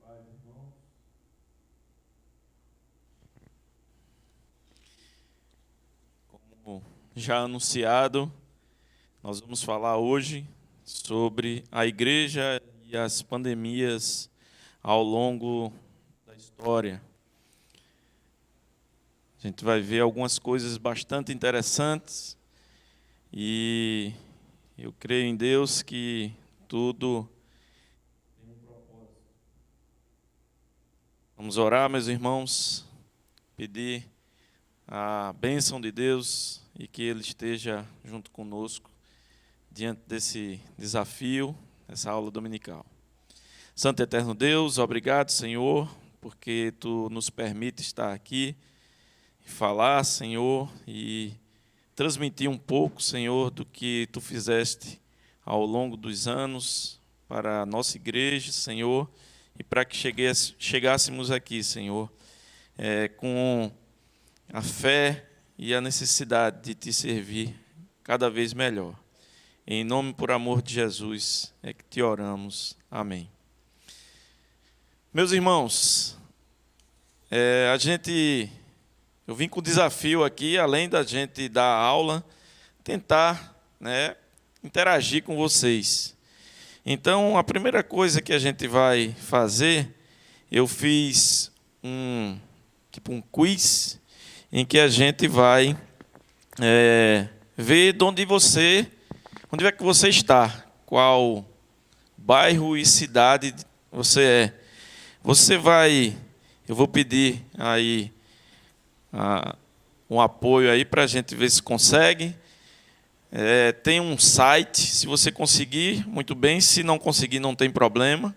Paz, irmãos. Como já anunciado, nós vamos falar hoje sobre a igreja e as pandemias ao longo da história. A gente vai ver algumas coisas bastante interessantes e eu creio em Deus que tudo tem um propósito. Vamos orar, meus irmãos, pedir a bênção de Deus e que Ele esteja junto conosco diante desse desafio, dessa aula dominical. Santo e eterno Deus, obrigado, Senhor, porque Tu nos permite estar aqui e falar, Senhor, e transmitir um pouco, Senhor, do que Tu fizeste ao longo dos anos para a nossa igreja, Senhor, e para que chegássemos aqui, Senhor, com a fé e a necessidade de Te servir cada vez melhor. Em nome, por amor de Jesus, é que te oramos. Amém. Meus irmãos, eu vim com o desafio aqui, além da gente dar aula, tentar, interagir com vocês. Então, a primeira coisa que a gente vai fazer, eu fiz um quiz, em que a gente vai ver onde é que você está, qual bairro e cidade você é. Eu vou pedir aí um apoio aí para a gente ver se consegue. Tem um site, se você conseguir, muito bem, se não conseguir não tem problema,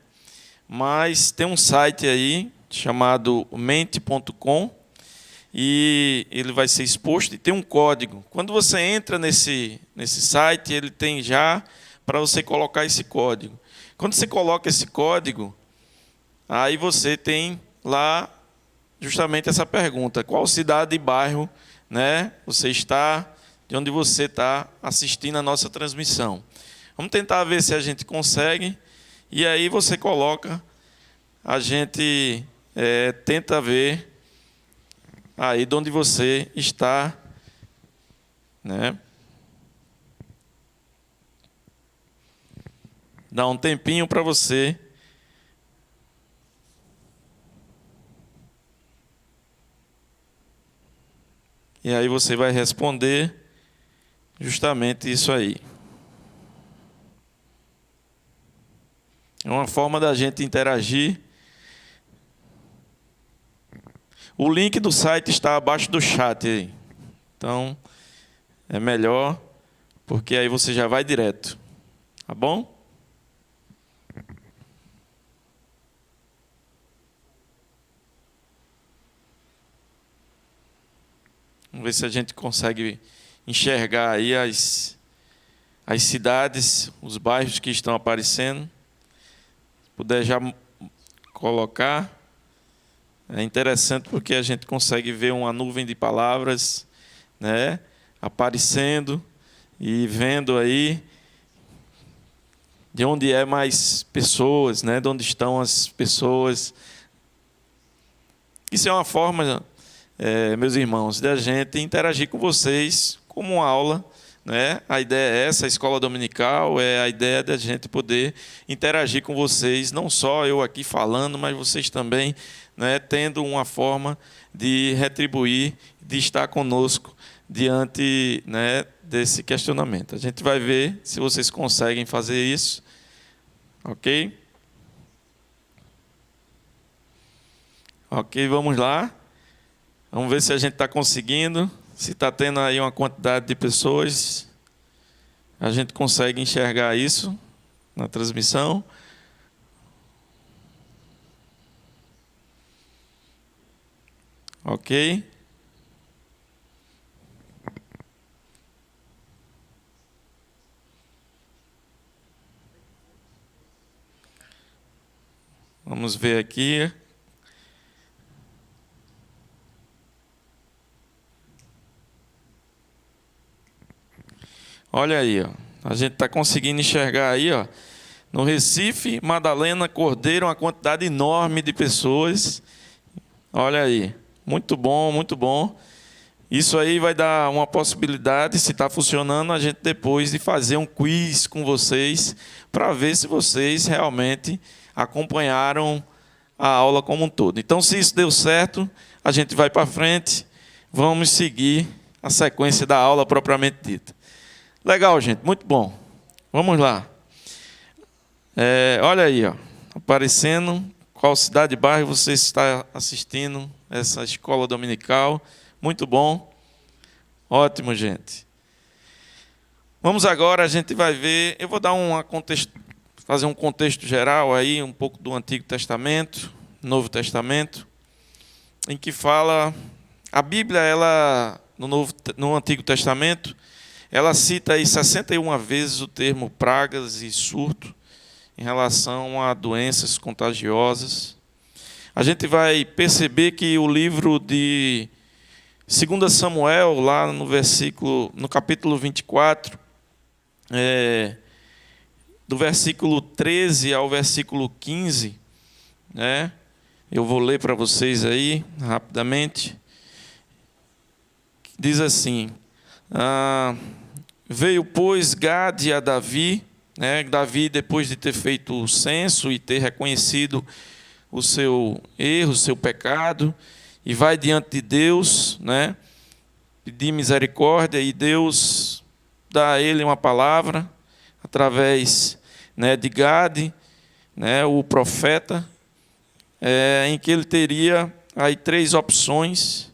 mas tem um site aí chamado mente.com, e ele vai ser exposto e tem um código. Quando você entra nesse site, ele tem já para você colocar esse código. Quando você coloca esse código, aí você tem lá justamente essa pergunta: qual cidade e bairro, você está, de onde você está assistindo a nossa transmissão. Vamos tentar ver se a gente consegue, e aí você coloca, a gente tenta ver aí de onde você está, Dá um tempinho para você. E aí você vai responder justamente isso aí. É uma forma da gente interagir. O link do site está abaixo do chat aí. Então, é melhor, porque aí você já vai direto. Tá bom? Vamos ver se a gente consegue enxergar aí as cidades, os bairros que estão aparecendo. Se puder já colocar. É interessante porque a gente consegue ver uma nuvem de palavras, aparecendo e vendo aí de onde é mais pessoas, de onde estão as pessoas. Isso é uma forma, meus irmãos, de a gente interagir com vocês como uma aula. A ideia é essa, a escola dominical, é a ideia de a gente poder interagir com vocês, não só eu aqui falando, mas vocês também, tendo uma forma de retribuir, de estar conosco diante, desse questionamento. A gente vai ver se vocês conseguem fazer isso, ok? Ok, vamos lá. Vamos ver se a gente está conseguindo. Se está tendo aí uma quantidade de pessoas, a gente consegue enxergar isso na transmissão. Ok? Vamos ver aqui. Olha aí, ó. A gente está conseguindo enxergar aí, ó. No Recife, Madalena, Cordeiro, uma quantidade enorme de pessoas. Olha aí, muito bom, muito bom. Isso aí vai dar uma possibilidade, se está funcionando, a gente depois de fazer um quiz com vocês, para ver se vocês realmente acompanharam a aula como um todo. Então, se isso deu certo, a gente vai para frente, vamos seguir a sequência da aula propriamente dita. Legal, gente, muito bom. Vamos lá. Olha aí, ó, aparecendo qual cidade e bairro você está assistindo essa escola dominical. Muito bom. Ótimo, gente. Vamos agora, a gente vai ver, eu vou dar fazer um contexto geral aí, um pouco do Antigo Testamento, Novo Testamento, em que fala, a Bíblia, ela, no Antigo Testamento, ela cita aí 61 vezes o termo pragas e surto, em relação a doenças contagiosas. A gente vai perceber que o livro de 2 Samuel, lá no capítulo 24, do versículo 13 ao versículo 15, né? Eu vou ler para vocês aí, rapidamente. Diz assim, veio, pois, Gade a Davi, né? Davi, depois de ter feito o censo e ter reconhecido o seu erro, o seu pecado, e vai diante de Deus, né? Pedir misericórdia, e Deus dá a ele uma palavra, através, né, de Gade, né, o profeta, em que ele teria aí 3 opções,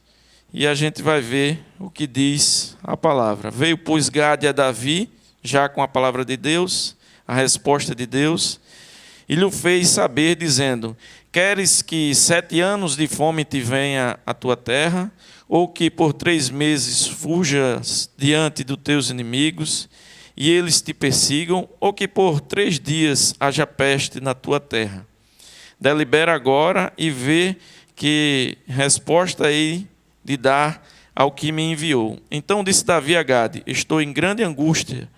e a gente vai ver o que diz a palavra. Veio, pois, Gade a Davi, já com a palavra de Deus, a resposta de Deus, e lhe fez saber, dizendo, queres que 7 anos de fome te venha à tua terra, ou que por 3 meses fujas diante dos teus inimigos, e eles te persigam, ou que por 3 dias haja peste na tua terra? Delibera agora e vê que resposta hei de dar ao que me enviou. Então disse Davi a Gade, estou em grande angústia,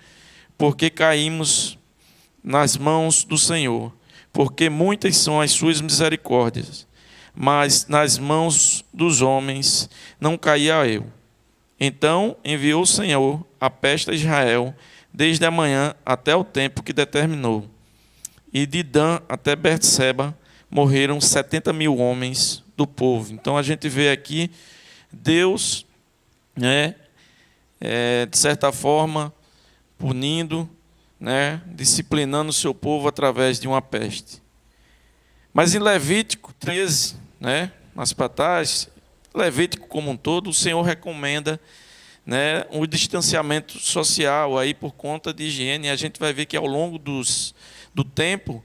porque caímos nas mãos do Senhor, porque muitas são as suas misericórdias, mas nas mãos dos homens não caía eu. Então enviou o Senhor a peste a Israel, desde a manhã até o tempo que determinou. E de Dan até Berseba morreram 70.000 homens do povo. Então a gente vê aqui Deus, né, de certa forma, punindo, né, disciplinando o seu povo através de uma peste. Mas em Levítico 13, né, nas patas, Levítico como um todo, o Senhor recomenda, né, um distanciamento social aí por conta de higiene. E a gente vai ver que ao longo do tempo,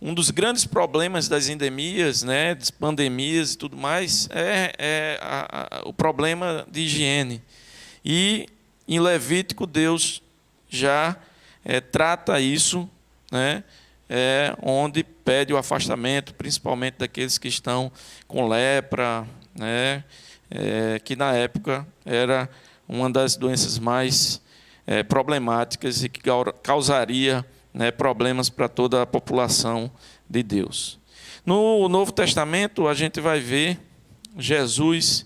um dos grandes problemas das endemias, né, das pandemias e tudo mais, o problema de higiene. E em Levítico Deus já trata isso, né, onde pede o afastamento, principalmente daqueles que estão com lepra, né, que na época era uma das doenças mais problemáticas e que causaria, né, problemas para toda a população de Deus. No Novo Testamento, a gente vai ver Jesus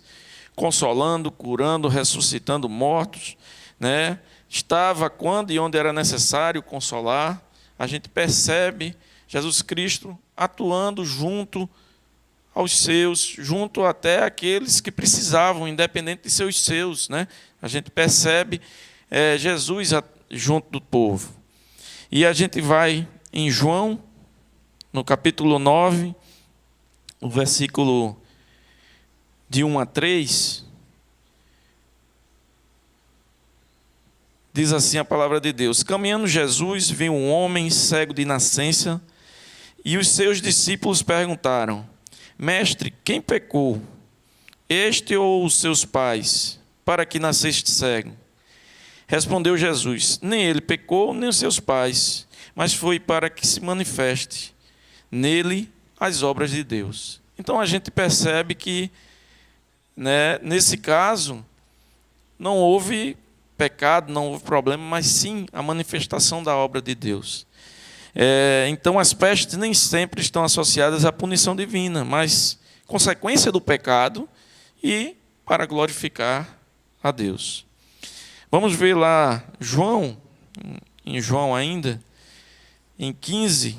consolando, curando, ressuscitando mortos, né? Estava quando e onde era necessário consolar. A gente percebe Jesus Cristo atuando junto aos seus, junto até aqueles que precisavam, independente de seus, né? A gente percebe Jesus junto do povo. E a gente vai em João, no capítulo 9, o versículo de 1 a 3, diz assim a palavra de Deus: caminhando Jesus, viu um homem cego de nascença, e os seus discípulos perguntaram: Mestre, quem pecou, este ou os seus pais, para que nasceste cego? Respondeu Jesus: nem ele pecou, nem os seus pais, mas foi para que se manifeste nele as obras de Deus. Então a gente percebe que, né, nesse caso, não houve pecado, não houve problema, mas sim a manifestação da obra de Deus. Então, as pestes nem sempre estão associadas à punição divina, mas consequência do pecado e para glorificar a Deus. Vamos ver lá João, em João ainda, em 15,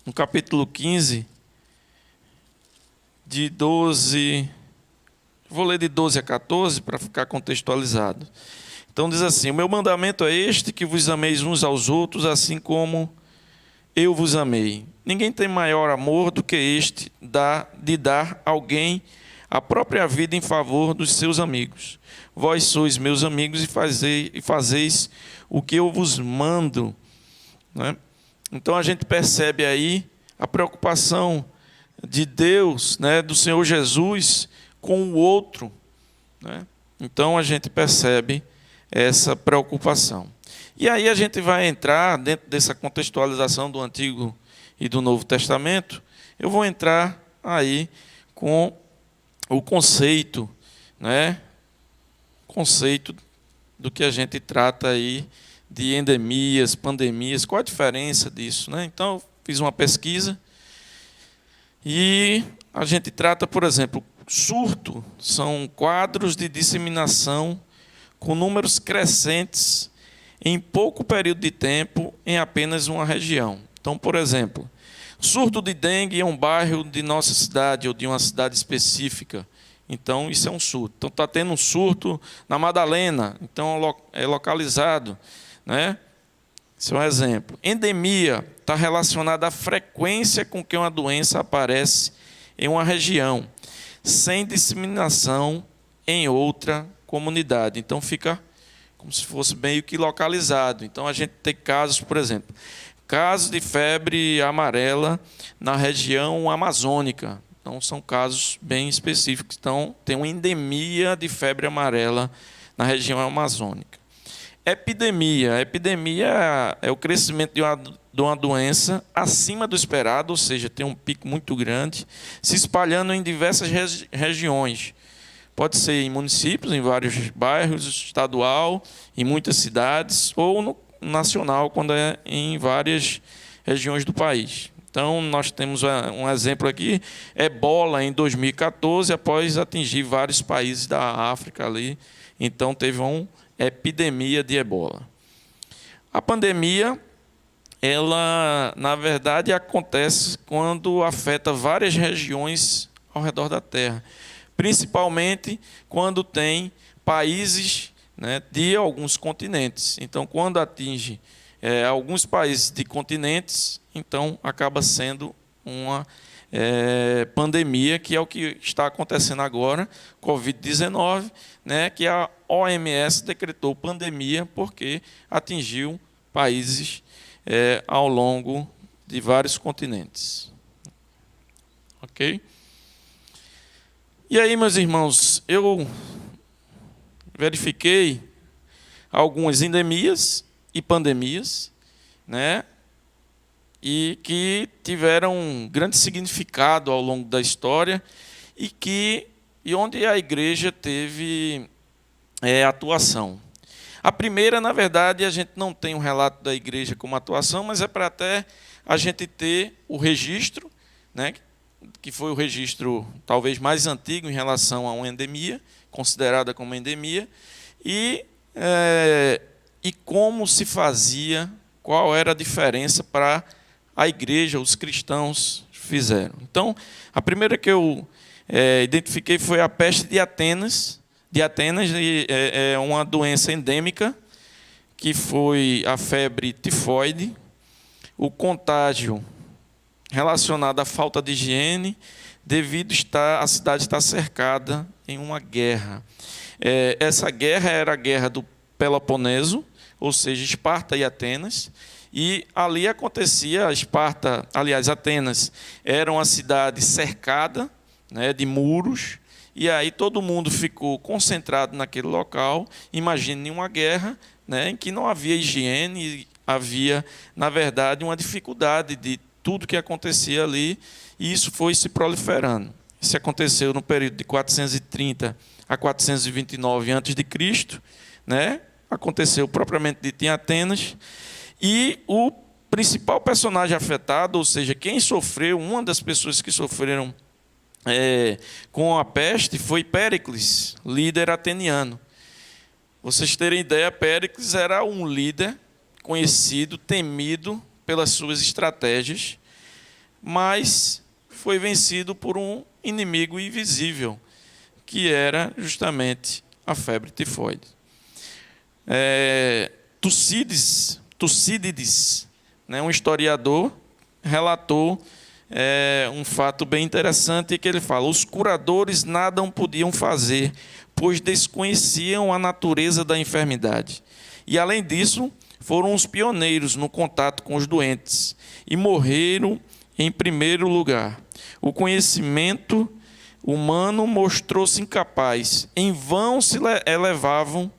no capítulo 15, de 12, vou ler de 12 a 14 para ficar contextualizado. Então diz assim: o meu mandamento é este, que vos ameis uns aos outros, assim como eu vos amei. Ninguém tem maior amor do que este, de dar a alguém a própria vida em favor dos seus amigos. Vós sois meus amigos e fazeis o que eu vos mando. Né? Então a gente percebe aí a preocupação de Deus, né, do Senhor Jesus com o outro. Né? Então a gente percebe essa preocupação. E aí a gente vai entrar dentro dessa contextualização do Antigo e do Novo Testamento. Eu vou entrar aí com o conceito, né? Conceito do que a gente trata aí de endemias, pandemias. Qual a diferença disso, né? Então, eu fiz uma pesquisa e a gente trata, por exemplo, surto são quadros de disseminação com números crescentes em pouco período de tempo em apenas uma região. Então, por exemplo, surto de dengue em um bairro de nossa cidade ou de uma cidade específica. Então, isso é um surto. Então, está tendo um surto na Madalena. Então, é localizado. Né? Isso é um exemplo. Endemia está relacionada à frequência com que uma doença aparece em uma região, sem disseminação em outra comunidade. Então, fica como se fosse meio que localizado. Então, a gente tem casos, por exemplo, casos de febre amarela na região amazônica. Então, são casos bem específicos. Então, tem uma endemia de febre amarela na região amazônica. Epidemia. A epidemia é o crescimento de uma doença acima do esperado, ou seja, tem um pico muito grande, se espalhando em diversas regiões. Pode ser em municípios, em vários bairros, estadual, em muitas cidades, ou no nacional, quando é em várias regiões do país. Então, nós temos um exemplo aqui, Ebola, em 2014, após atingir vários países da África ali. Então, teve uma epidemia de Ebola. A pandemia, ela, na verdade, acontece quando afeta várias regiões ao redor da Terra, principalmente quando tem países, né, de alguns continentes. Então, quando atinge alguns países de continentes, então acaba sendo uma pandemia, que é o que está acontecendo agora, Covid-19, né, que a OMS decretou pandemia porque atingiu países ao longo de vários continentes. Ok? E aí, meus irmãos, eu verifiquei algumas endemias e pandemias, né, e que tiveram um grande significado ao longo da história e onde a igreja teve atuação. A primeira, na verdade, a gente não tem um relato da igreja como atuação, mas é para até a gente ter o registro, né, que foi o registro talvez mais antigo em relação a uma endemia, considerada como endemia, e como se fazia, qual era a diferença para a igreja, os cristãos fizeram. Então, a primeira que eu identifiquei foi a peste de Atenas. É uma doença endêmica, que foi a febre tifoide, o contágio relacionado à falta de higiene, devido a cidade estar cercada em uma guerra. Essa guerra era a guerra do Peloponeso, ou seja, Esparta e Atenas, e ali acontecia, Atenas era uma cidade cercada, né, de muros, e aí todo mundo ficou concentrado naquele local. Imagine uma guerra, né, em que não havia higiene, havia, na verdade, uma dificuldade de tudo que acontecia ali, e isso foi se proliferando. Isso aconteceu no período de 430 a 429 a.C., né? Aconteceu propriamente dito em Atenas, e o principal personagem afetado, ou seja, quem sofreu, uma das pessoas que sofreram com a peste foi Péricles, líder ateniano. Vocês terem ideia, Péricles era um líder conhecido, temido pelas suas estratégias, mas foi vencido por um inimigo invisível, que era justamente a febre tifoide. Tucídides, né, um historiador, relatou um fato bem interessante, que ele fala: os curadores nada podiam fazer, pois desconheciam a natureza da enfermidade. E, além disso, foram os pioneiros no contato com os doentes e morreram em primeiro lugar. O conhecimento humano mostrou-se incapaz. Em vão se elevavam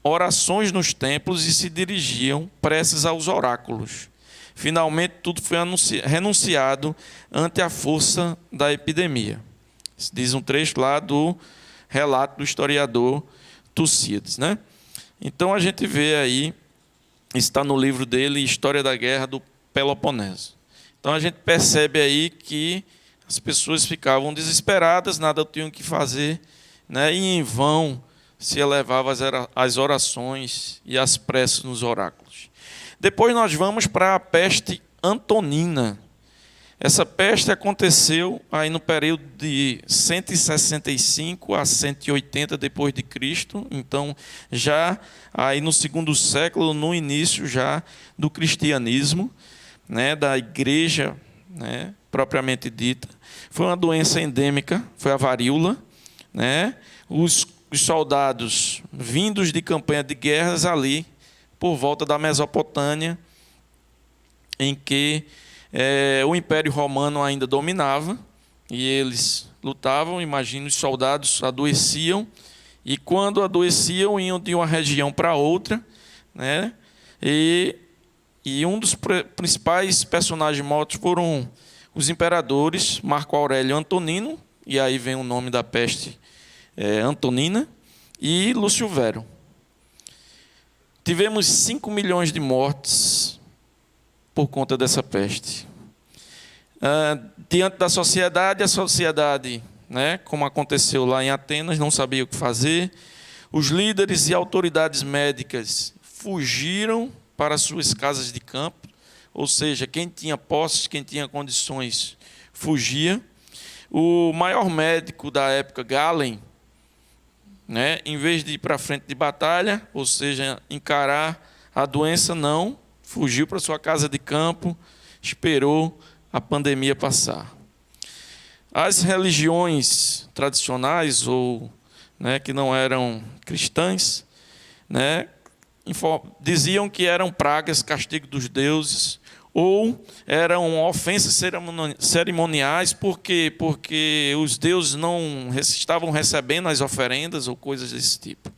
orações nos templos e se dirigiam preces aos oráculos. Finalmente, tudo foi renunciado ante a força da epidemia. Isso diz um trecho lá do relato do historiador Tucídides, né? Então, a gente vê aí, está no livro dele, História da Guerra do Peloponeso. Então, a gente percebe aí que as pessoas ficavam desesperadas, nada tinham que fazer, né? E em vão se elevavam as orações e as preces nos oráculos. Depois nós vamos para a peste antonina. Essa peste aconteceu aí no período de 165 a 180 depois de Cristo, então já aí no segundo século, no início já do cristianismo, né, da igreja, né, propriamente dita. Foi uma doença endêmica, foi a varíola, né? Os soldados vindos de campanha de guerras ali por volta da Mesopotâmia, em que o Império Romano ainda dominava, e eles lutavam. Imagina, os soldados adoeciam, e quando adoeciam, iam de uma região para outra, né? E um dos principais personagens mortos foram os imperadores Marco Aurélio Antonino, e aí vem o nome da peste antonina, e Lúcio Vero. Tivemos 5 milhões de mortes por conta dessa peste. Diante da sociedade, a sociedade, né, como aconteceu lá em Atenas, não sabia o que fazer. Os líderes e autoridades médicas fugiram para suas casas de campo, ou seja, quem tinha posses, quem tinha condições, fugia. O maior médico da época, Galen, né, em vez de ir para a frente de batalha, ou seja, encarar a doença, não, fugiu para sua casa de campo, esperou a pandemia passar. As religiões tradicionais, ou, né, que não eram cristãs, né, diziam que eram pragas, castigo dos deuses, ou eram ofensas cerimoniais, porque os deuses não estavam recebendo as oferendas ou coisas desse tipo.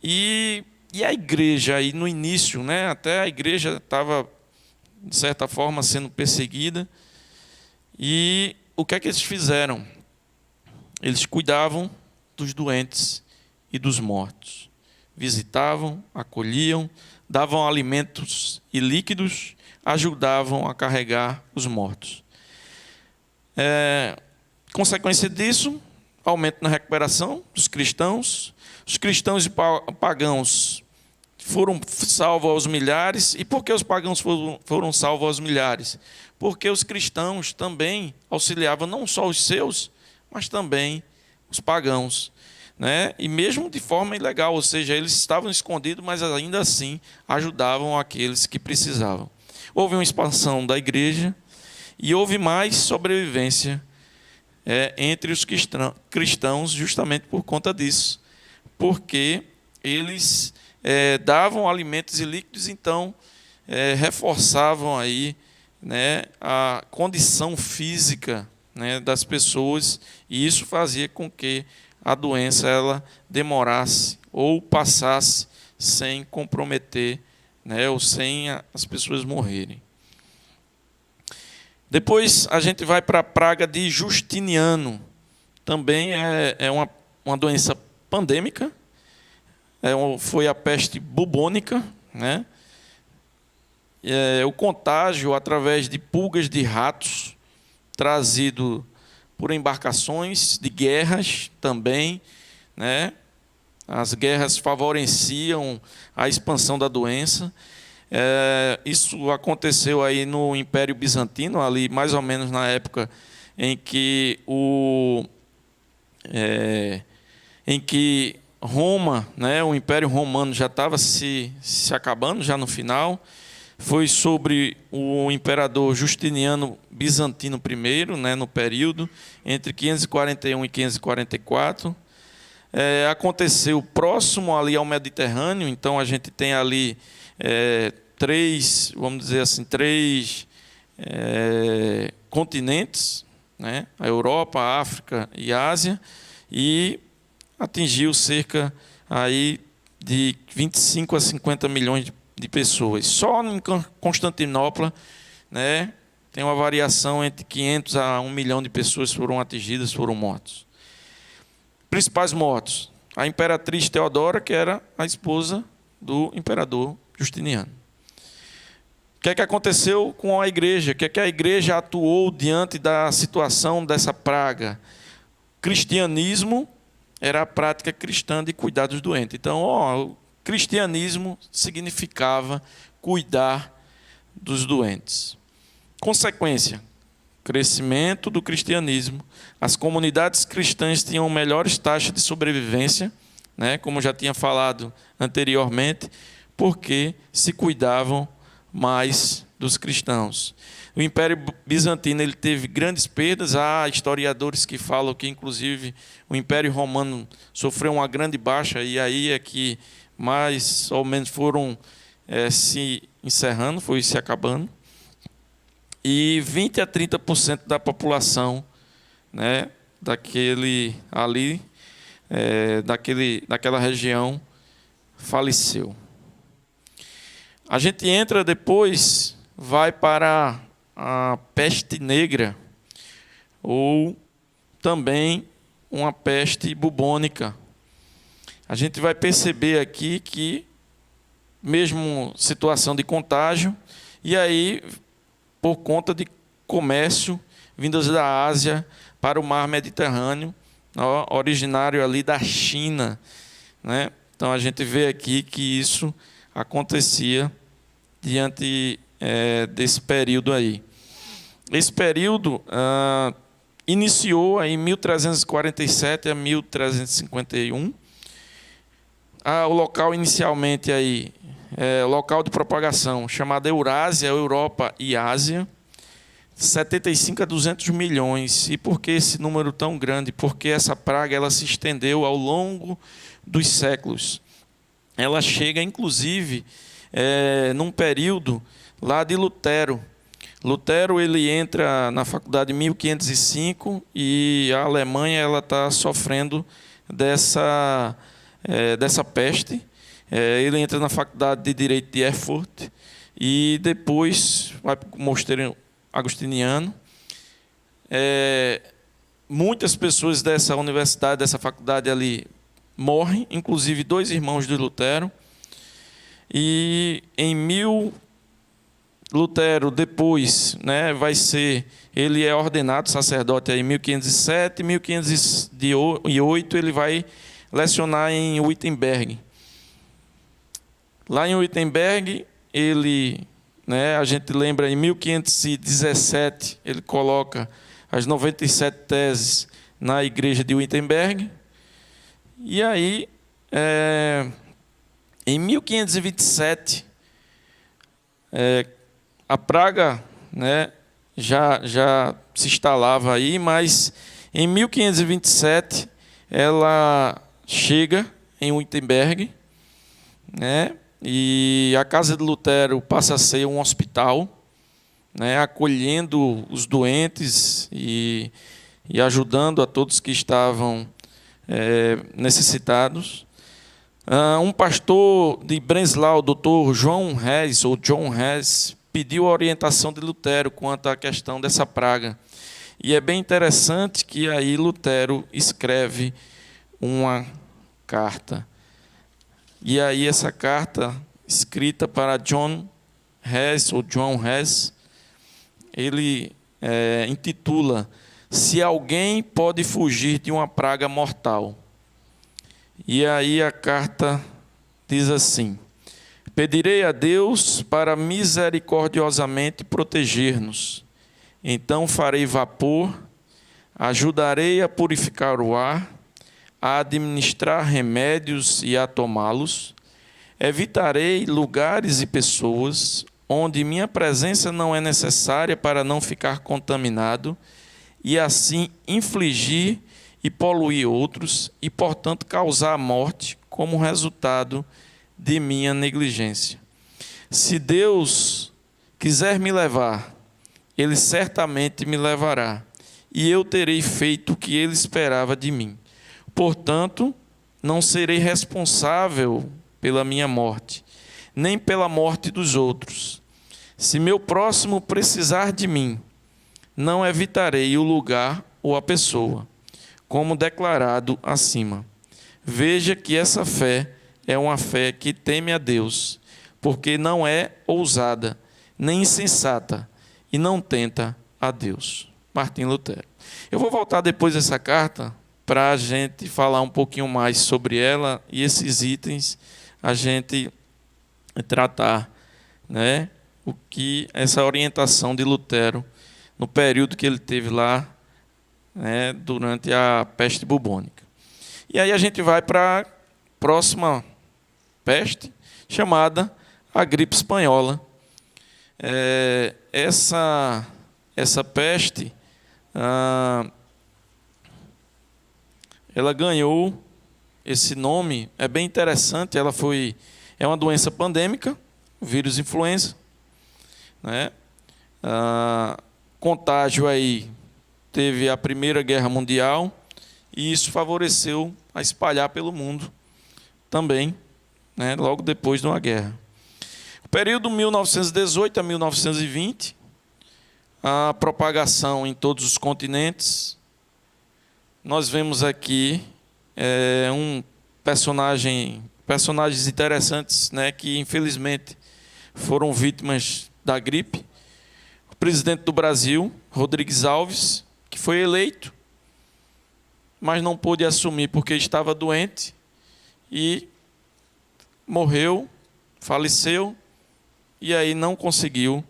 E a igreja, aí no início, né, até a igreja estava, de certa forma, sendo perseguida. E o que é que eles fizeram? Eles cuidavam dos doentes e dos mortos. Visitavam, acolhiam, davam alimentos e líquidos, ajudavam a carregar os mortos. Consequência disso, aumento na recuperação dos cristãos. Os cristãos e pagãos foram salvos aos milhares. E por que os pagãos foram salvos aos milhares? Porque os cristãos também auxiliavam não só os seus, mas também os pagãos, né? E mesmo de forma ilegal, ou seja, eles estavam escondidos, mas ainda assim ajudavam aqueles que precisavam. Houve uma expansão da igreja e houve mais sobrevivência entre os cristãos, justamente por conta disso, porque eles davam alimentos e líquidos, então reforçavam aí, né, a condição física, né, das pessoas, e isso fazia com que a doença ela demorasse ou passasse sem comprometer, né, ou sem as pessoas morrerem. Depois a gente vai para a praga de Justiniano. Também é uma doença pandêmica. Foi a peste bubônica, né? o contágio através de pulgas de ratos, trazido por embarcações de guerras também, né? As guerras favoreciam a expansão da doença. Isso aconteceu aí no Império Bizantino, ali mais ou menos na época em que Roma, né, o Império Romano já estava se acabando, já no final. Foi sobre o imperador Justiniano Bizantino I, né, no período entre 541 e 544. Aconteceu próximo ali ao Mediterrâneo, então a gente tem ali três continentes, né, a Europa, a África e a Ásia, e atingiu cerca aí de 25 a 50 milhões de pessoas. Só em Constantinopla, né, tem uma variação entre 500 a 1 milhão de pessoas foram atingidas, foram mortos. Principais mortos: a imperatriz Teodora, que era a esposa do imperador Justiniano. O que aconteceu com a igreja? O que a igreja atuou diante da situação dessa praga? Cristianismo era a prática cristã de cuidar dos doentes. Então, o cristianismo significava cuidar dos doentes. Consequência: crescimento do cristianismo. As comunidades cristãs tinham melhores taxas de sobrevivência, né, como já tinha falado anteriormente, porque se cuidavam mais dos cristãos. O Império Bizantino ele teve grandes perdas. Há historiadores que falam que, inclusive, o Império Romano sofreu uma grande baixa, e aí é que mais ou menos foram se encerrando, foi se acabando. E 20 a 30% da população, né, daquela região faleceu. A gente entra depois, vai para a peste negra, ou também uma peste bubônica. A gente vai perceber aqui que, mesmo situação de contágio, e aí, por conta de comércio vindas da Ásia para o mar Mediterrâneo, originário ali da China, né? Então a gente vê aqui que isso acontecia diante desse período aí. Esse período iniciou em 1347 a 1351. O local inicialmente aí, local de propagação, chamado Eurásia, Europa e Ásia, 75 a 200 milhões. E por que esse número tão grande? Porque essa praga ela se estendeu ao longo dos séculos. Ela chega, inclusive, num período lá de Lutero. Lutero ele entra na faculdade em 1505 e a Alemanha ela está sofrendo dessa peste. Ele entra na faculdade de Direito de Erfurt e depois vai para o mosteiro agostiniano. Muitas pessoas dessa universidade, dessa faculdade ali, morrem, inclusive 2 irmãos de Lutero. E Lutero depois, né, ele é ordenado sacerdote em 1507, 1508 ele vai lecionar em Wittenberg. Lá em Wittenberg, a gente lembra, em 1517, ele coloca as 97 teses na igreja de Wittenberg. E aí, em 1527, a praga, né, já se instalava aí, mas em 1527 ela chega em Wittenberg, né, e a casa de Lutero passa a ser um hospital, né, acolhendo os doentes e ajudando a todos que estavam necessitados. Um pastor de Breslau, Dr. John Hess, pediu a orientação de Lutero quanto à questão dessa praga. E é bem interessante que aí Lutero escreve uma carta. E aí essa carta, escrita para John Hess, ou John Hess, ele intitula Se Alguém Pode Fugir de uma Praga Mortal. E aí a carta diz assim: pedirei a Deus para misericordiosamente proteger-nos. Então farei vapor, ajudarei a purificar o ar, a administrar remédios e a tomá-los. Evitarei lugares e pessoas onde minha presença não é necessária para não ficar contaminado e assim infligir e poluir outros e, portanto, causar a morte como resultado de minha negligência. Se Deus quiser me levar, Ele certamente me levará, e eu terei feito o que Ele esperava de mim. Portanto, não serei responsável pela minha morte, nem pela morte dos outros. Se meu próximo precisar de mim, não evitarei o lugar ou a pessoa, como declarado acima. Veja que essa fé é uma fé que teme a Deus, porque não é ousada, nem insensata, e não tenta a Deus. Martim Lutero. Eu vou voltar depois dessa carta para a gente falar um pouquinho mais sobre ela e esses itens a gente tratar, né, o que essa orientação de Lutero no período que ele teve lá, né, durante a peste bubônica. E aí a gente vai para a próxima peste, chamada a gripe espanhola. Essa peste, ela ganhou esse nome, é bem interessante, é uma doença pandêmica, vírus influenza, né? Contágio aí teve a Primeira Guerra Mundial e isso favoreceu a espalhar pelo mundo também, né, logo depois de uma guerra. O período 1918 a 1920, a propagação em todos os continentes. Nós vemos aqui personagens interessantes, né, que infelizmente foram vítimas da gripe. O presidente do Brasil, Rodrigues Alves, que foi eleito, mas não pôde assumir porque estava doente e morreu, faleceu, e aí não conseguiu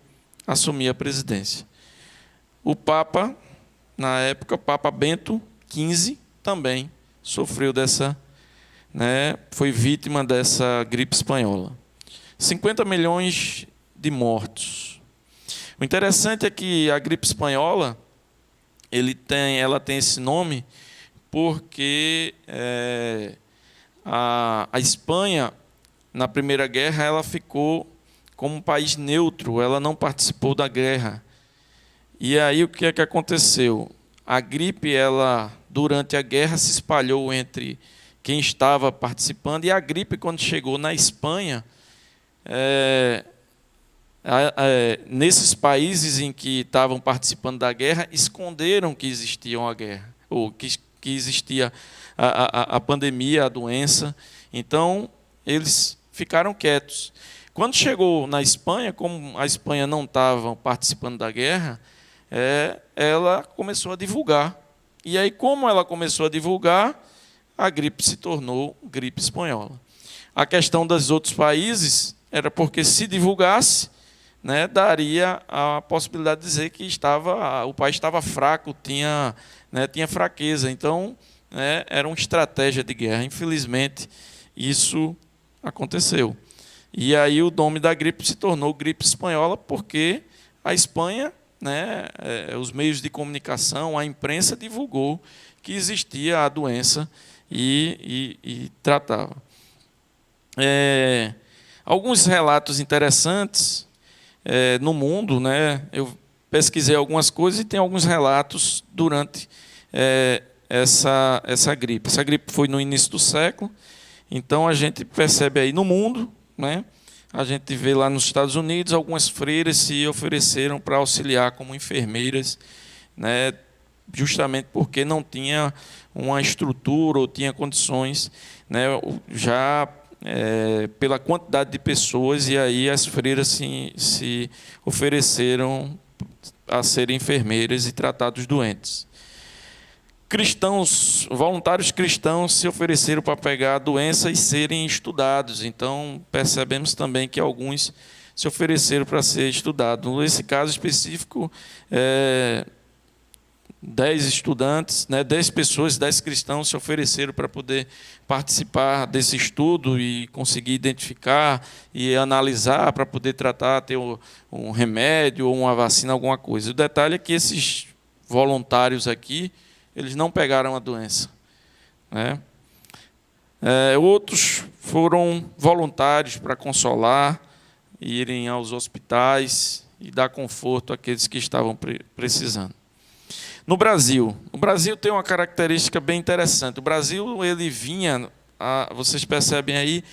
assumir a presidência. O Papa, na época, o Papa Bento XV, também sofreu foi vítima dessa gripe espanhola. 50 milhões de mortos. O interessante é que a gripe espanhola, ela tem esse nome porque a Espanha, na Primeira Guerra, ela ficou como um país neutro, ela não participou da guerra. E aí o que é que aconteceu? A gripe, durante a guerra, se espalhou entre quem estava participando, e a gripe, quando chegou na Espanha, nesses países em que estavam participando da guerra, esconderam que existia uma guerra, ou que existia a pandemia, a doença. Então, eles ficaram quietos. Quando chegou na Espanha, como a Espanha não estava participando da guerra, ela começou a divulgar. E aí, como ela começou a divulgar, a gripe se tornou gripe espanhola. A questão dos outros países era porque, se divulgasse, né, daria a possibilidade de dizer que o país estava fraco, tinha fraqueza. Então, era uma estratégia de guerra. Infelizmente, isso aconteceu. E aí o nome da gripe se tornou gripe espanhola porque a Espanha, os meios de comunicação, a imprensa divulgou que existia a doença e tratava. Alguns relatos interessantes no mundo, né? Eu pesquisei algumas coisas e tem alguns relatos durante essa gripe. Essa gripe foi no início do século, então a gente percebe aí no mundo, né? A gente vê lá nos Estados Unidos, algumas freiras se ofereceram para auxiliar como enfermeiras, né? Justamente porque não tinha uma estrutura ou tinha condições, né? Já pela quantidade de pessoas, e aí as freiras se ofereceram a serem enfermeiras e tratar dos doentes. Cristãos, voluntários cristãos se ofereceram para pegar a doença e serem estudados. Então, percebemos também que alguns se ofereceram para ser estudados. Nesse caso específico, 10 estudantes, 10 pessoas, 10 cristãos se ofereceram para poder participar desse estudo e conseguir identificar e analisar para poder tratar, ter um remédio ou uma vacina, alguma coisa. O detalhe é que esses voluntários aqui, eles não pegaram a doença, né? Outros foram voluntários para consolar, irem aos hospitais e dar conforto àqueles que estavam precisando. No Brasil, o Brasil tem uma característica bem interessante. O Brasil, ele vinha, vocês percebem aí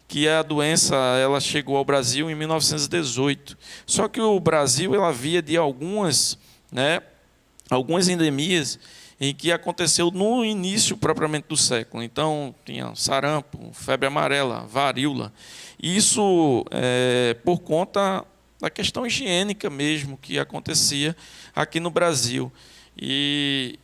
que a doença ela chegou ao Brasil em 1918. Só que o Brasil ela havia de algumas endemias em que aconteceu no início propriamente do século. Então, tinha sarampo, febre amarela, varíola. Isso por conta da questão higiênica mesmo que acontecia aqui no Brasil. E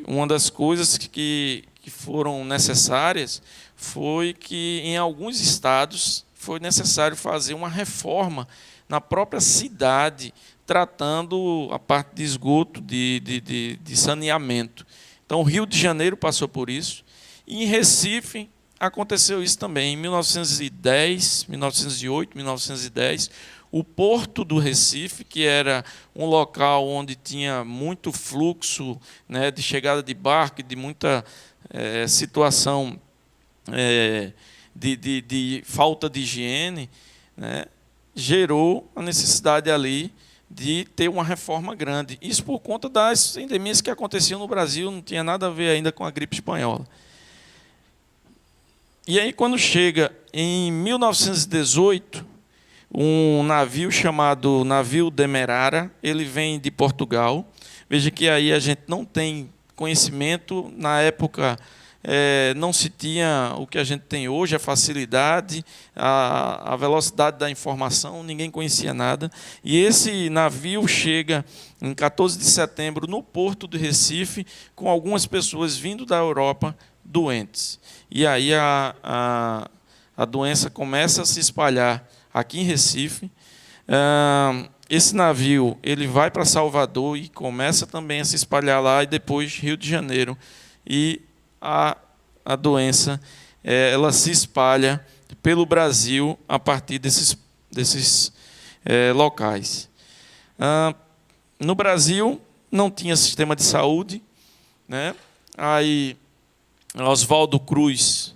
uma das coisas que foram necessárias foi que, em alguns estados, foi necessário fazer uma reforma na própria cidade, tratando a parte de esgoto, de saneamento. Então, o Rio de Janeiro passou por isso. E em Recife aconteceu isso também. Em 1910, 1908, 1910, o Porto do Recife, que era um local onde tinha muito fluxo, de chegada de barco, de muita situação de falta de higiene, gerou a necessidade ali de ter uma reforma grande. Isso por conta das endemias que aconteciam no Brasil, não tinha nada a ver ainda com a gripe espanhola. E aí, quando chega em 1918, um navio chamado navio Demerara, ele vem de Portugal. Veja que aí a gente não tem conhecimento, na época não se tinha o que a gente tem hoje, a facilidade, a velocidade da informação, ninguém conhecia nada. E esse navio chega em 14 de setembro no porto do Recife, com algumas pessoas vindo da Europa doentes. E aí a doença começa a se espalhar aqui em Recife. Esse navio ele vai para Salvador e começa também a se espalhar lá, e depois Rio de Janeiro. E a doença ela se espalha pelo Brasil a partir desses locais. No Brasil não tinha sistema de saúde, Aí Oswaldo Cruz,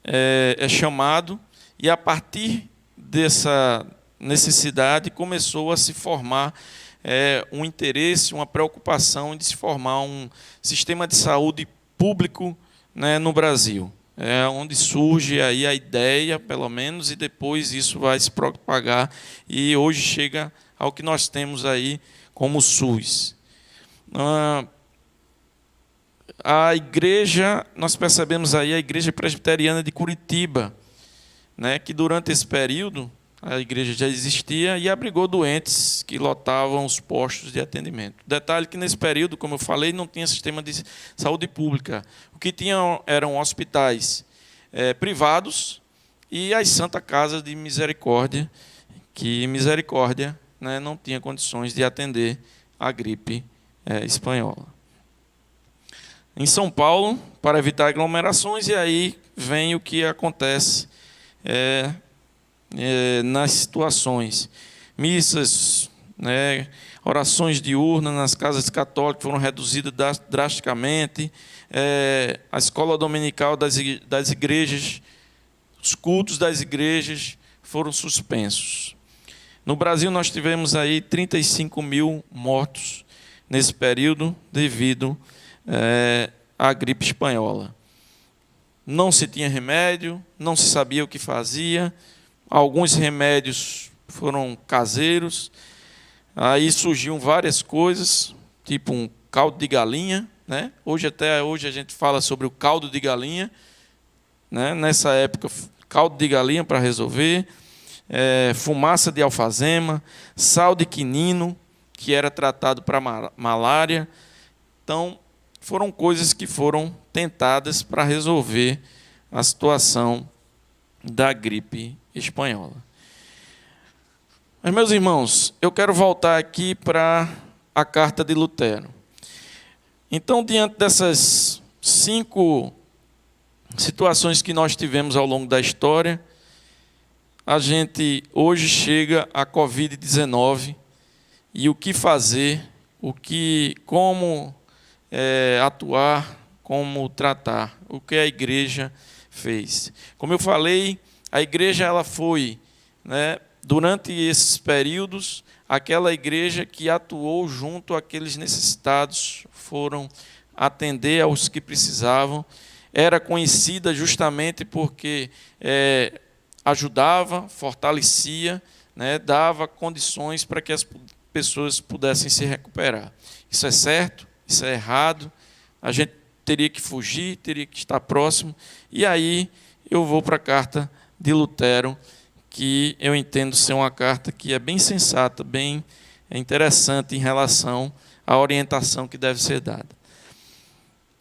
é chamado, e a partir dessa necessidade começou a se formar um interesse, uma preocupação de se formar um sistema de saúde público, no Brasil. É onde surge aí a ideia, pelo menos, e depois isso vai se propagar, e hoje chega ao que nós temos aí como SUS. A igreja, nós percebemos aí a Igreja Presbiteriana de Curitiba, que durante esse período a igreja já existia e abrigou doentes que lotavam os postos de atendimento. Detalhe que nesse período, como eu falei, não tinha sistema de saúde pública. O que tinham eram hospitais privados e as Santa Casa de Misericórdia, que Misericórdia não tinha condições de atender a gripe espanhola. Em São Paulo, para evitar aglomerações, e aí vem o que acontece nas situações. Missas, orações diurnas nas casas católicas foram reduzidas drasticamente, a escola dominical das igrejas, os cultos das igrejas foram suspensos. No Brasil, nós tivemos aí 35 mil mortos nesse período devido à gripe espanhola. Não se tinha remédio, não se sabia o que fazia, alguns remédios foram caseiros, aí surgiam várias coisas, tipo um caldo de galinha, Até hoje a gente fala sobre o caldo de galinha, né? Nessa época, caldo de galinha para resolver, fumaça de alfazema, sal de quinino, que era tratado para malária. Então, foram coisas que foram tentadas para resolver a situação da gripe espanhola. Mas, meus irmãos, eu quero voltar aqui para a carta de Lutero. Então, diante dessas 5 situações que nós tivemos ao longo da história, a gente hoje chega à Covid-19 e o que fazer, como atuar, como tratar, o que a igreja fez. Como eu falei, a igreja ela foi, né, durante esses períodos, aquela igreja que atuou junto àqueles necessitados, foram atender aos que precisavam, era conhecida justamente porque ajudava, fortalecia, né, dava condições para que as pessoas pudessem se recuperar. Isso é certo? Isso é errado? A gente teria que fugir, teria que estar próximo. E aí eu vou para a carta de Lutero, que eu entendo ser uma carta que é bem sensata, bem interessante em relação à orientação que deve ser dada.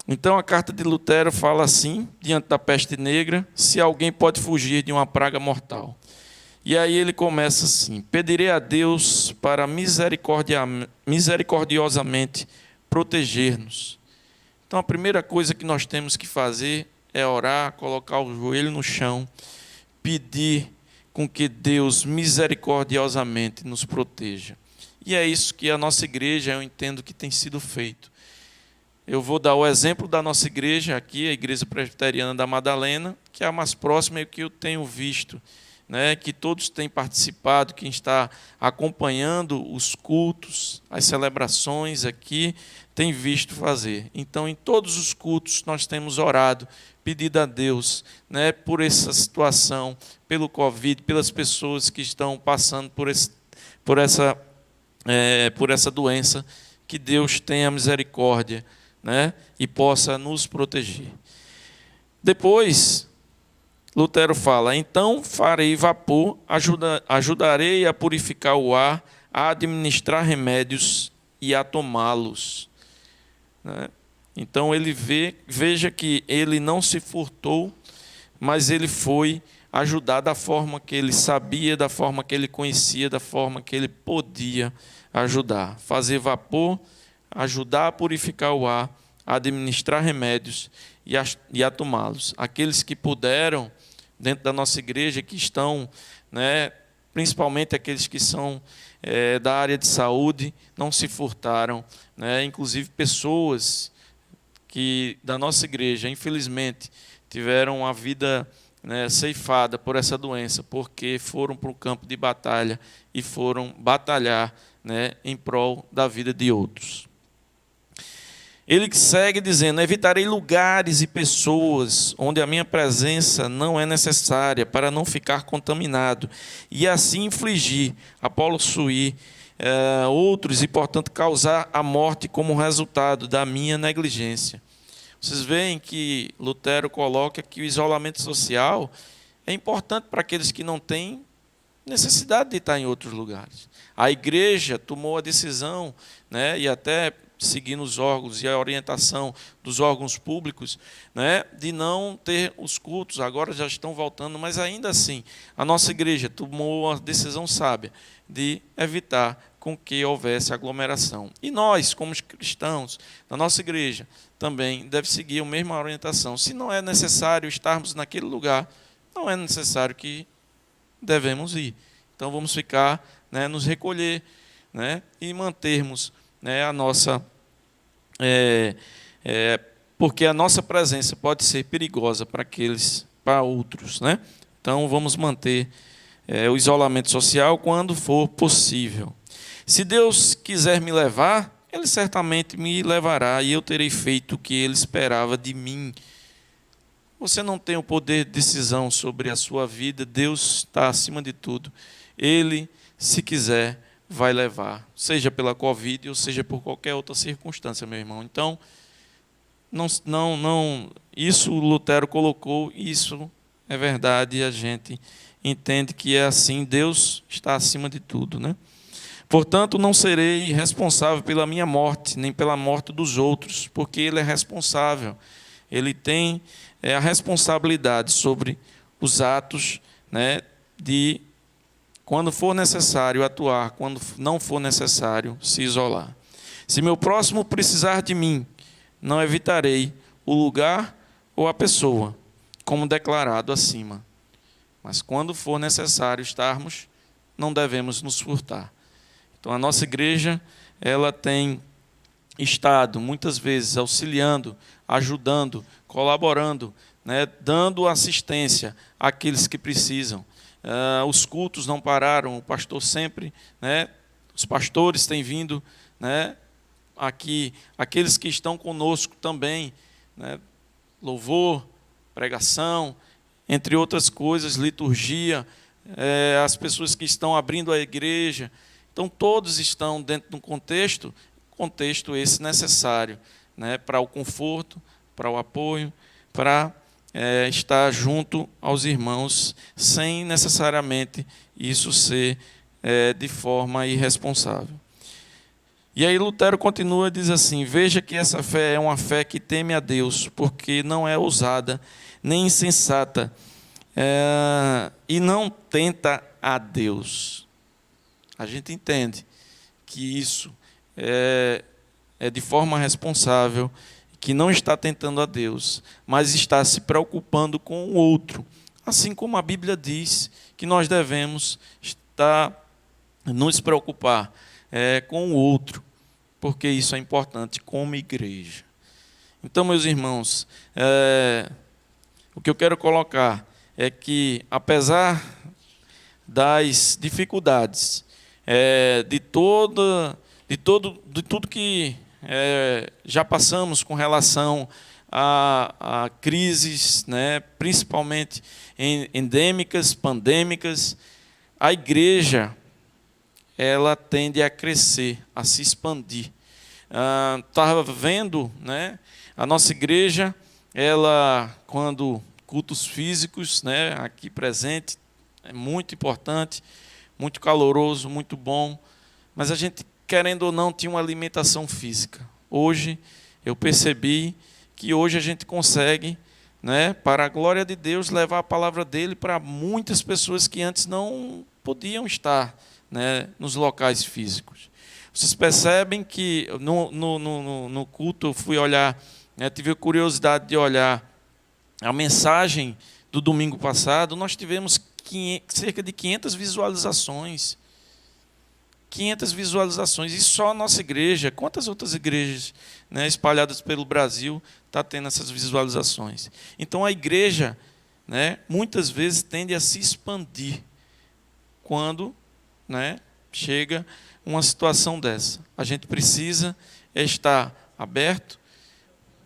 Então, a carta de Lutero fala assim, diante da peste negra, se alguém pode fugir de uma praga mortal. E aí ele começa assim: pedirei a Deus para misericordiosamente proteger-nos. Então, a primeira coisa que nós temos que fazer é orar, colocar o joelho no chão, pedir com que Deus misericordiosamente nos proteja. E é isso que a nossa igreja, eu entendo que tem sido feito. Eu vou dar o exemplo da nossa igreja aqui, a Igreja Presbiteriana da Madalena, que é a mais próxima e que eu tenho visto, né, que todos têm participado, quem está acompanhando os cultos, as celebrações aqui, tem visto fazer. Então, em todos os cultos, nós temos orado, pedido a Deus, né, por essa situação, pelo Covid, pelas pessoas que estão passando por essa doença, que Deus tenha misericórdia, né, e possa nos proteger. Depois, Lutero fala: então farei vapor, ajudarei a purificar o ar, a administrar remédios e a tomá-los. Né? Então ele veja que ele não se furtou, mas ele foi ajudar da forma que ele sabia, da forma que ele conhecia, da forma que ele podia ajudar. Fazer vapor, ajudar a purificar o ar, a administrar remédios e a tomá-los. Aqueles que puderam, dentro da nossa igreja, que estão, né, principalmente aqueles que são da área de saúde, não se furtaram, né, inclusive pessoas que da nossa igreja, infelizmente, tiveram a vida, né, ceifada por essa doença, porque foram para o campo de batalha e foram batalhar, né, em prol da vida de outros. Ele segue dizendo: evitarei lugares e pessoas onde a minha presença não é necessária, para não ficar contaminado, e assim infligir, a possuir outros e, portanto, causar a morte como resultado da minha negligência. Vocês veem que Lutero coloca que o isolamento social é importante para aqueles que não têm necessidade de estar em outros lugares. A igreja tomou a decisão, né, e até seguindo os órgãos e a orientação dos órgãos públicos, né, de não ter os cultos. Agora já estão voltando, mas ainda assim, a nossa igreja tomou a decisão sábia de evitar com que houvesse aglomeração. E nós, como cristãos, na nossa igreja, também deve seguir a mesma orientação. Se não é necessário estarmos naquele lugar, não é necessário que devemos ir. Então vamos ficar, né, nos recolher, né, e mantermos, né, a nossa, porque a nossa presença pode ser perigosa para outros, né? Então vamos manter o isolamento social quando for possível. Se Deus quiser me levar, Ele certamente me levará e eu terei feito o que Ele esperava de mim. Você não tem o poder de decisão sobre a sua vida, Deus está acima de tudo. Ele, se quiser, vai levar, seja pela Covid ou seja por qualquer outra circunstância, meu irmão. Então, isso Lutero colocou, isso é verdade, e a gente entende que é assim, Deus está acima de tudo, né? Portanto, não serei responsável pela minha morte, nem pela morte dos outros, porque Ele é responsável. Ele tem a responsabilidade sobre os atos, né, de, quando for necessário, atuar, quando não for necessário, se isolar. Se meu próximo precisar de mim, não evitarei o lugar ou a pessoa, como declarado acima. Mas quando for necessário estarmos, não devemos nos furtar. Então, a nossa igreja, ela tem estado, muitas vezes, auxiliando, ajudando, colaborando, né, dando assistência àqueles que precisam. Os cultos não pararam, o pastor sempre, né, os pastores têm vindo, né, aqui, aqueles que estão conosco também, né, louvor, pregação, entre outras coisas, liturgia, as pessoas que estão abrindo a igreja. Então, todos estão dentro de um contexto esse necessário, né, para o conforto, para o apoio, para estar junto aos irmãos, sem necessariamente isso ser de forma irresponsável. E aí Lutero continua, diz assim: veja que essa fé é uma fé que teme a Deus, porque não é ousada, nem insensata, e não tenta a Deus. A gente entende que isso é de forma responsável, que não está tentando a Deus, mas está se preocupando com o outro. Assim como a Bíblia diz que nós devemos nos preocupar com o outro, porque isso é importante como igreja. Então, meus irmãos, o que eu quero colocar é que, apesar das dificuldades, de tudo que já passamos com relação a crises, né, principalmente endêmicas, pandêmicas, a igreja ela tende a crescer, a se expandir. Estava vendo, né, a nossa igreja, ela, quando cultos físicos, né, aqui presente, é muito importante, muito caloroso, muito bom, mas a gente, querendo ou não, tinha uma alimentação física. Hoje, eu percebi que hoje a gente consegue, né, para a glória de Deus, levar a palavra dele para muitas pessoas que antes não podiam estar, né, nos locais físicos. Vocês percebem que no culto eu fui olhar, né, tive a curiosidade de olhar a mensagem do domingo passado, nós tivemos cerca de 500 visualizações. 500 visualizações, e só a nossa igreja. Quantas outras igrejas, né, espalhadas pelo Brasil está tendo essas visualizações? Então a igreja, né, muitas vezes tende a se expandir quando, né, chega uma situação dessa. A gente precisa estar aberto,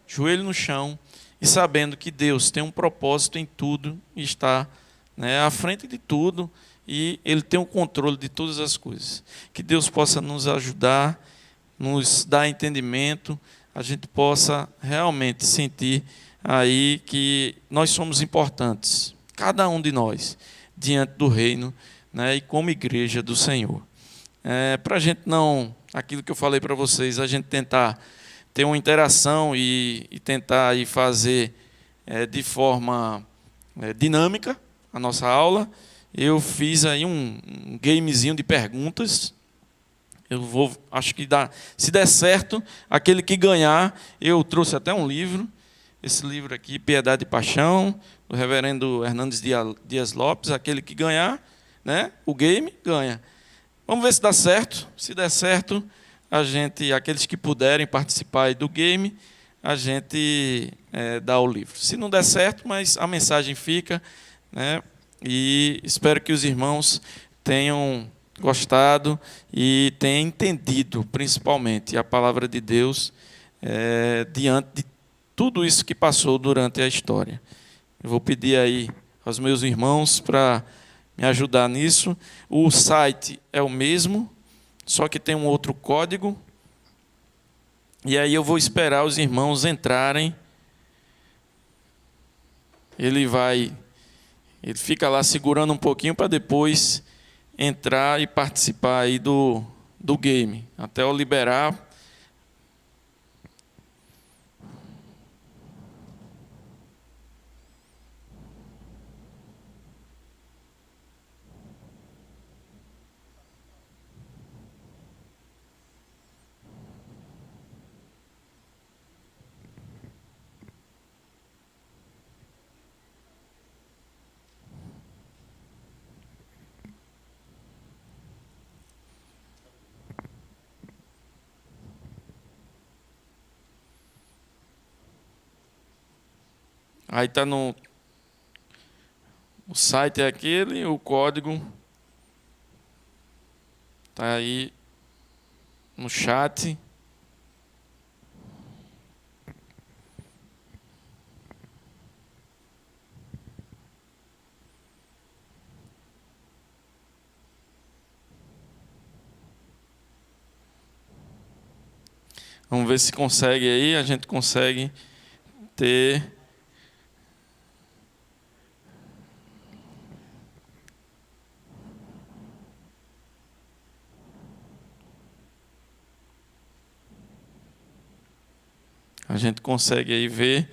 joelho no chão, e sabendo que Deus tem um propósito em tudo e está, né, à frente de tudo, e Ele tem o controle de todas as coisas. Que Deus possa nos ajudar, nos dar entendimento, a gente possa realmente sentir aí que nós somos importantes, cada um de nós, diante do reino, né, e como igreja do Senhor. Para a gente não, aquilo que eu falei para vocês, a gente tentar ter uma interação e tentar aí fazer de forma dinâmica a nossa aula. Eu fiz aí um gamezinho de perguntas. Acho que se der certo, aquele que ganhar, eu trouxe até um livro. Esse livro aqui, Piedade e Paixão, do reverendo Hernandes Dias Lopes. Aquele que ganhar, né, o game, ganha. Vamos ver se dá certo. Se der certo, aqueles que puderem participar do game, a gente dá o livro. Se não der certo, mas a mensagem fica, né? E espero que os irmãos tenham gostado e tenham entendido, principalmente, a palavra de Deus diante de tudo isso que passou durante a história. Eu vou pedir aí aos meus irmãos para me ajudar nisso. O site é o mesmo, só que tem um outro código. E aí eu vou esperar os irmãos entrarem. Ele fica lá segurando um pouquinho para depois entrar e participar aí do game, até eu liberar. Aí está no... O site é aquele, o código está aí no chat. Vamos ver se consegue aí, a gente consegue ter... A gente consegue aí ver.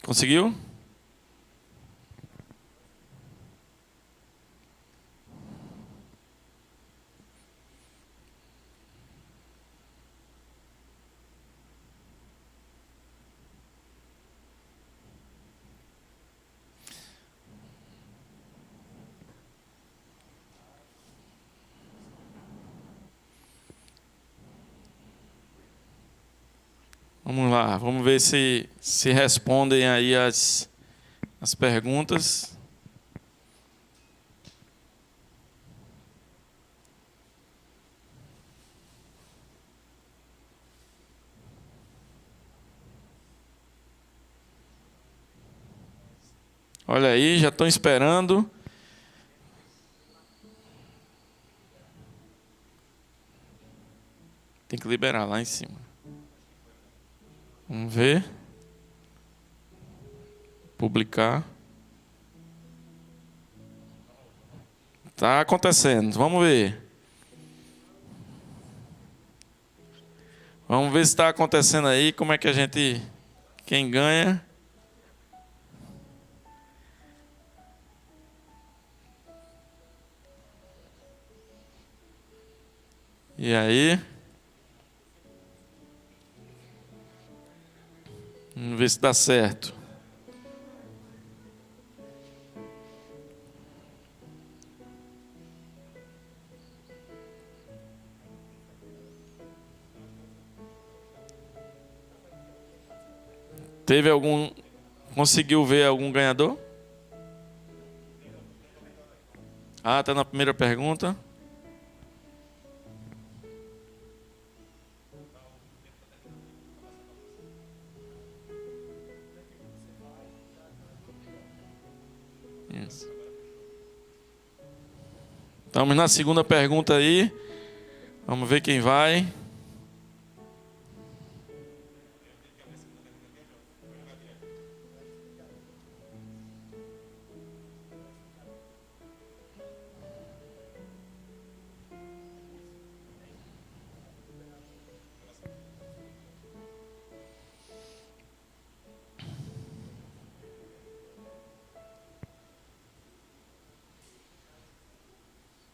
Conseguiu? Vamos lá, vamos ver se respondem aí as perguntas. Olha aí, já estão esperando. Tem que liberar lá em cima. Vamos ver. Publicar. Tá acontecendo, vamos ver. Vamos ver se está acontecendo aí, como é que a gente... Quem ganha... E aí? Vamos ver se dá certo. Teve algum... Conseguiu ver algum ganhador? Ah, tá na primeira pergunta. Isso. Estamos na segunda pergunta aí. Vamos ver quem vai.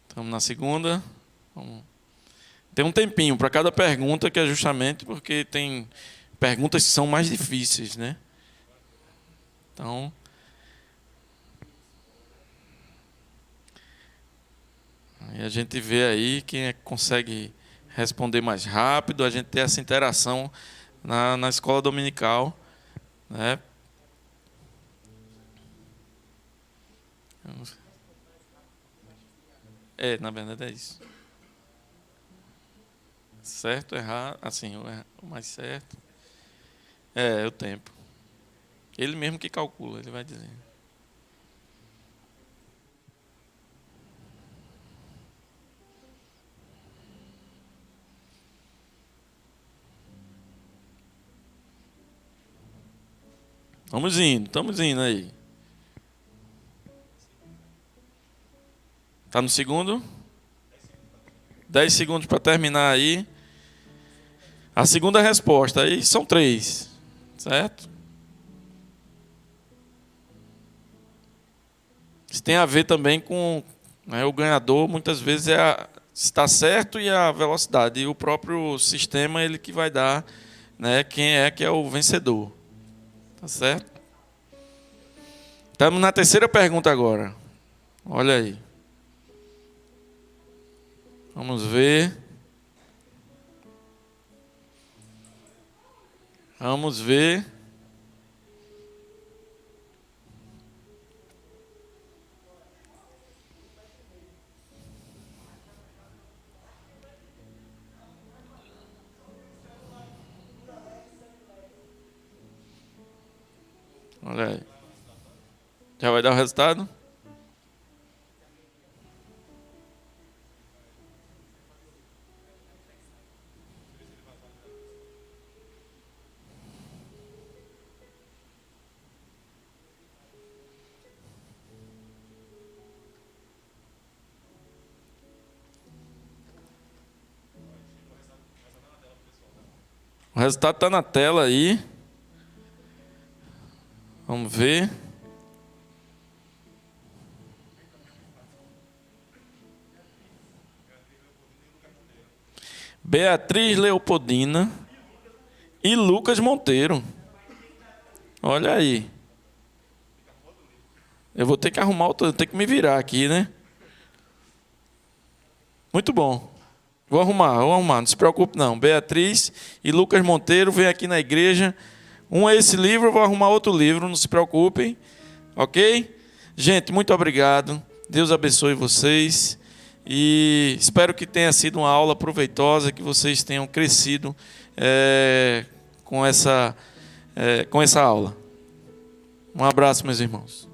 Estamos na segunda. Tem um tempinho para cada pergunta, que é justamente porque tem perguntas que são mais difíceis, né? Então, aí a gente vê aí quem é que consegue responder mais rápido, a gente tem essa interação na escola dominical, né? Na verdade é isso. Certo, errado, assim, o mais certo é o tempo. Ele mesmo que calcula, ele vai dizer. Estamos indo aí. Tá no segundo? 10 segundos para terminar aí. A segunda resposta, aí são 3, certo? Isso tem a ver também com, né, o ganhador, muitas vezes se está certo e a velocidade. E o próprio sistema ele que vai dar, né, quem é que é o vencedor. Tá certo? Estamos na terceira pergunta agora. Olha aí. Vamos ver. Vamos ver. Olha aí. Já vai dar o resultado? O resultado está na tela aí. Vamos ver. Beatriz Leopoldina e Lucas Monteiro. Olha aí. Eu vou ter que arrumar outro, ter que me virar aqui, né? Muito bom. Vou arrumar, não se preocupe não. Beatriz e Lucas Monteiro, vem aqui na igreja. Um é esse livro, eu vou arrumar outro livro, não se preocupem. Ok? Gente, muito obrigado. Deus abençoe vocês. E espero que tenha sido uma aula proveitosa, que vocês tenham crescido com essa aula. Um abraço, meus irmãos.